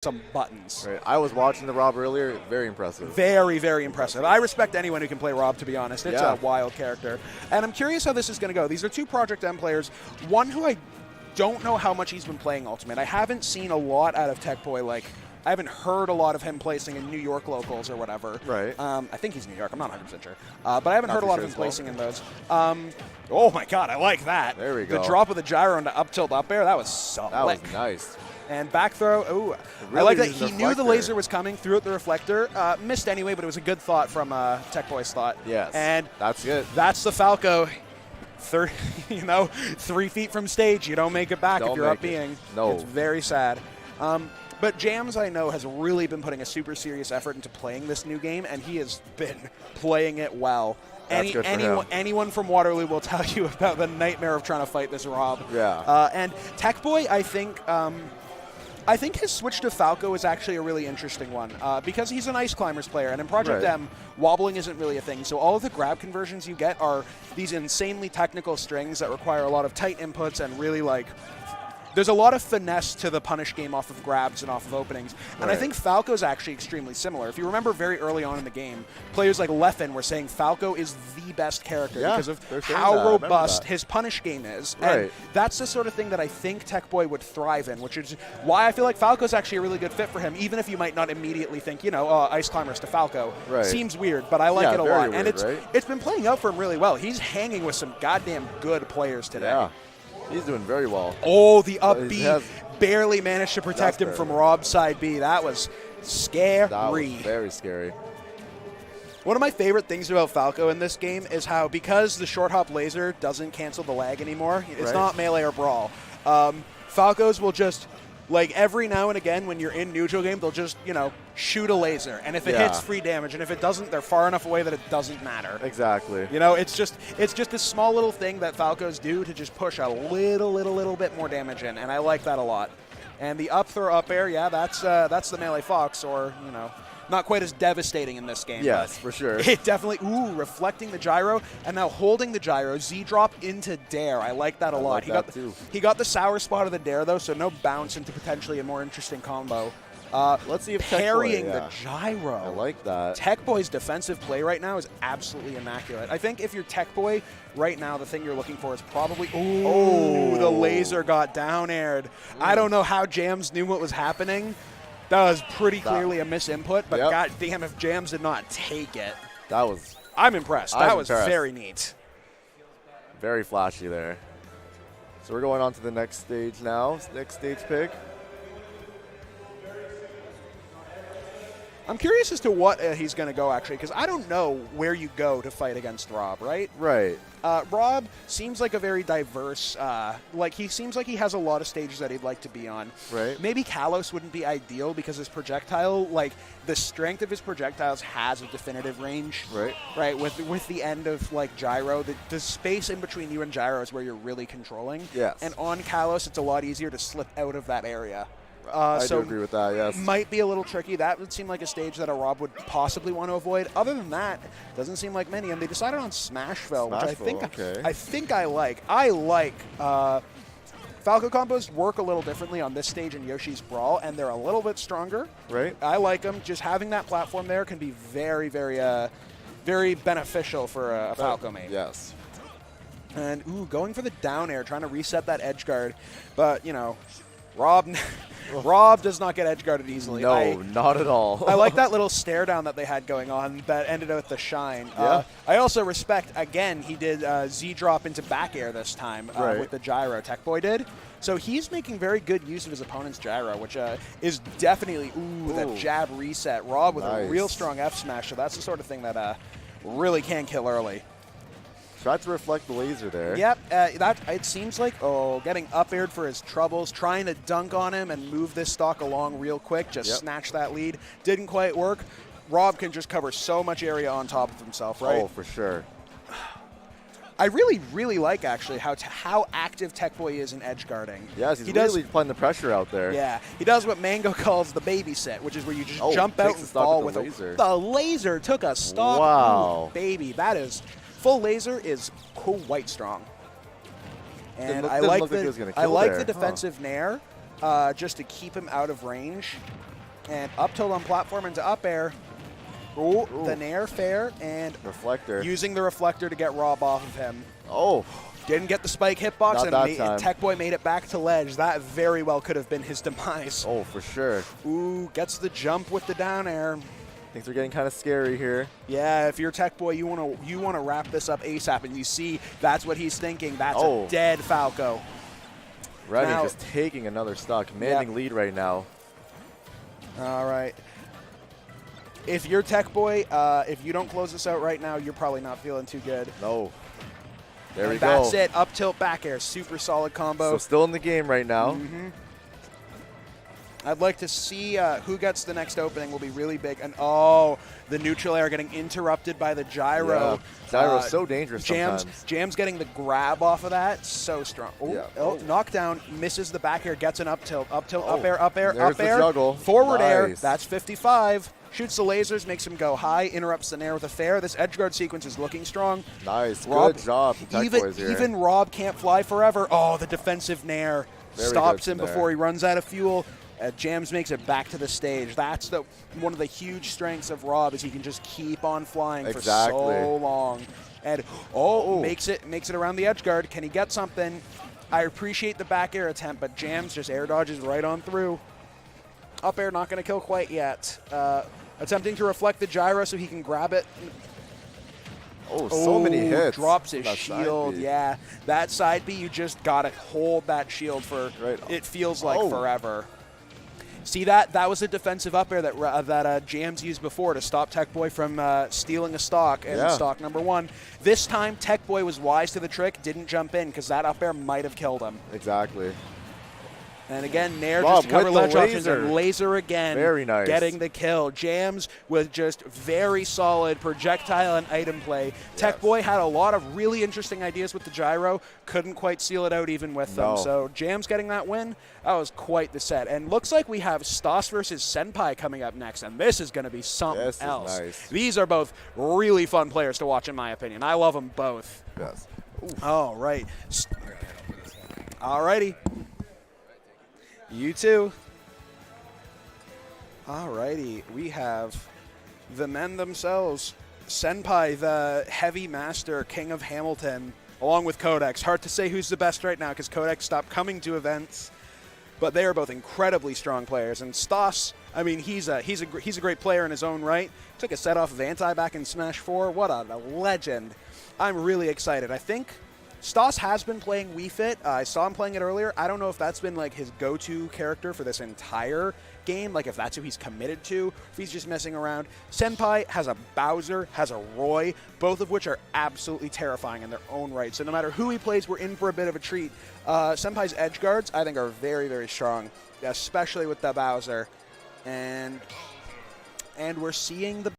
some buttons. Right. I was watching the Rob earlier. Very impressive. Very, very impressive. I respect anyone who can play Rob, to be honest. It's a wild character. And I'm curious how this is going to go. These are two Project M players. One who I don't know how much he's been playing Ultimate. I haven't seen a lot out of TechBoy. Like, I haven't heard a lot of him placing in New York locals or whatever. Right. I think he's New York. I'm not 100% sure. But I haven't heard a lot of him placing in those. Oh, my God. I like that. There we go. The drop of the gyro into up tilt up air, that was solid. That was nice. And back throw, ooh. Really I like that he knew the laser was coming, threw out the reflector, missed anyway, but it was a good thought from TechBoy's thought. Yes, and that's good. That's the Falco. 3 feet from stage, you don't make it back if you're up being. No. It's very sad. But Jams, I know, has really been putting a super serious effort into playing this new game, and he has been playing it well. Anyone from Waterloo will tell you about the nightmare of trying to fight this Rob. Yeah. And TechBoy, I think his switch to Falco is actually a really interesting one because he's an Ice Climbers player, and in Project M, wobbling isn't really a thing. So all of the grab conversions you get are these insanely technical strings that require a lot of tight inputs and really there's a lot of finesse to the punish game off of grabs and off of openings. And I think Falco's actually extremely similar. If you remember very early on in the game, players like Leffen were saying Falco is the best character because of how robust his punish game is. And that's the sort of thing that I think TechBoy would thrive in, which is why I feel like Falco's actually a really good fit for him, even if you might not immediately think, Ice Climbers to Falco. Seems weird, but I like it a lot. Weird, and it's been playing out for him really well. He's hanging with some goddamn good players today. Yeah. He's doing very well. Oh, the up B barely managed to protect him from Rob's side B. That was scary. That was very scary. One of my favorite things about Falco in this game is how, because the short hop laser doesn't cancel the lag anymore, it's not melee or brawl. Falcos will just, every now and again when you're in neutral game, they'll just, shoot a laser. And if it hits, free damage. And if it doesn't, they're far enough away that it doesn't matter. Exactly. It's just a small little thing that Falcos do to just push a little bit more damage in. And I like that a lot. And the up throw up air, that's the melee fox, or, not quite as devastating in this game. Yes, for sure. It definitely, reflecting the gyro, and now holding the gyro, Z-drop into dare. I like that a lot. He got the sour spot of the dare, though, so no bounce into potentially a more interesting combo. Let's see if parrying the gyro. I like that. TechBoy's defensive play right now is absolutely immaculate. I think if you're TechBoy right now, the thing you're looking for is probably, the laser got down aired. I don't know how Jams knew what was happening. That was pretty clearly a misinput, but goddamn if Jams did not take it. I'm impressed. That was very neat. Very flashy there. So we're going on to the next stage now. Next stage pick. I'm curious as to what he's going to go, actually, because I don't know where you go to fight against Rob, right? Right. Rob seems like a very diverse, he seems like he has a lot of stages that he'd like to be on. Right. Maybe Kalos wouldn't be ideal because his projectile, the strength of his projectiles has a definitive range. Right. Right, with the end of, Gyro, the space in between you and Gyro is where you're really controlling. Yes. And on Kalos, it's a lot easier to slip out of that area. I do agree with that, yes. Might be a little tricky. That would seem like a stage that a Rob would possibly want to avoid. Other than that, doesn't seem like many. And they decided on Smashville, which I think I like. I like Falco combos work a little differently on this stage in Yoshi's Brawl, and they're a little bit stronger. Right. I like them. Just having that platform there can be very, very, very beneficial for a Falco main. Yes. And, going for the down air, trying to reset that edge guard. But, Rob does not get edge guarded easily. No, not at all. I like that little stare down that they had going on that ended with the shine. Yeah. I also respect, again, he did Z-drop into back air this time with the gyro. TechBoy did. So he's making very good use of his opponent's gyro, which is definitely, that jab reset. Rob with a real strong F smash, so that's the sort of thing that really can kill early. Tried to reflect the laser there. Yep, it seems like, getting up aired for his troubles, trying to dunk on him and move this stock along real quick, just snatch that lead. Didn't quite work. Rob can just cover so much area on top of himself, right? Oh, for sure. I really, really like, actually, how active TechBoy is in edge guarding. Yes, he's really putting the pressure out there. Yeah, he does what Mango calls the babysit, which is where you just jump out and fall with the laser. The laser took a stock. Wow. Ooh, baby, that is... Full laser is quite strong. And I like the defensive nair. just to keep him out of range. And up tilt on platform into up air. Ooh, the nair fair, and reflector. Using the reflector to get Rob off of him. Oh. Didn't get the spike hitbox, Not and that time. TechBoy made it back to ledge. That very well could have been his demise. Oh, for sure. Ooh, gets the jump with the down air. Things are getting kind of scary here. Yeah, if you're TechBoy, you wanna wrap this up ASAP, and you see that's what he's thinking. That's a dead Falco. Remy just taking another stock, commanding lead right now. All right. If you're TechBoy, if you don't close this out right now, you're probably not feeling too good. No. There we go. That's it. Up tilt, back air. Super solid combo. So still in the game right now. I'd like to see who gets the next opening will be really big. And the neutral air getting interrupted by the gyro. Yeah. Gyro's so dangerous sometimes. Jams getting the grab off of that. So strong. Knockdown. Misses the back air. Gets an up tilt. Up tilt, up air, up air, There's up air. the juggle. Forward air. That's 55. Shoots the lasers, makes him go high, interrupts the nair with a fair. This edge guard sequence is looking strong. Nice. Good job from TechBoys here. Even Rob can't fly forever. Oh, the defensive nair stops him before he runs out of fuel. Jams makes it back to the stage. That's one of the huge strengths of Rob is he can just keep on flying for so long. And makes it around the edge guard. Can he get something? I appreciate the back air attempt, but Jams just air dodges right on through. Up air not going to kill quite yet. Attempting to reflect the gyro so he can grab it. So many hits. Drops his shield. Yeah, that side B, you just got to hold that shield for, it feels like forever. See that? That was a defensive up air that Jams used before to stop TechBoy from stealing a stock and stock number one. This time, TechBoy was wise to the trick, didn't jump in because that up air might have killed him. Exactly. And again, nair just to cover ledge options, and laser again. Very nice. Getting the kill. Jams with just very solid projectile and item play. TechBoy had a lot of really interesting ideas with the gyro. Couldn't quite seal it out even with them. So Jams getting that win, that was quite the set. And looks like we have Stas versus Senpai coming up next, and this is going to be something else. Nice. These are both really fun players to watch, in my opinion. I love them both. Yes. All right. All righty. You too. Alrighty, we have the men themselves. Senpai, the heavy master, king of Hamilton, along with Codex. Hard to say who's the best right now because Codex stopped coming to events, but they are both incredibly strong players. And Stas, I mean, he's a great player in his own right. Took a set off of Anti back in Smash 4. What a legend. I'm really excited. I think Stas has been playing Wii Fit. I saw him playing it earlier. I don't know if that's been like his go-to character for this entire game, like if that's who he's committed to, if he's just messing around. Senpai has a Bowser, has a Roy, both of which are absolutely terrifying in their own right. So no matter who he plays, we're in for a bit of a treat. Senpai's edge guards, I think, are very, very strong, especially with the Bowser. And we're seeing the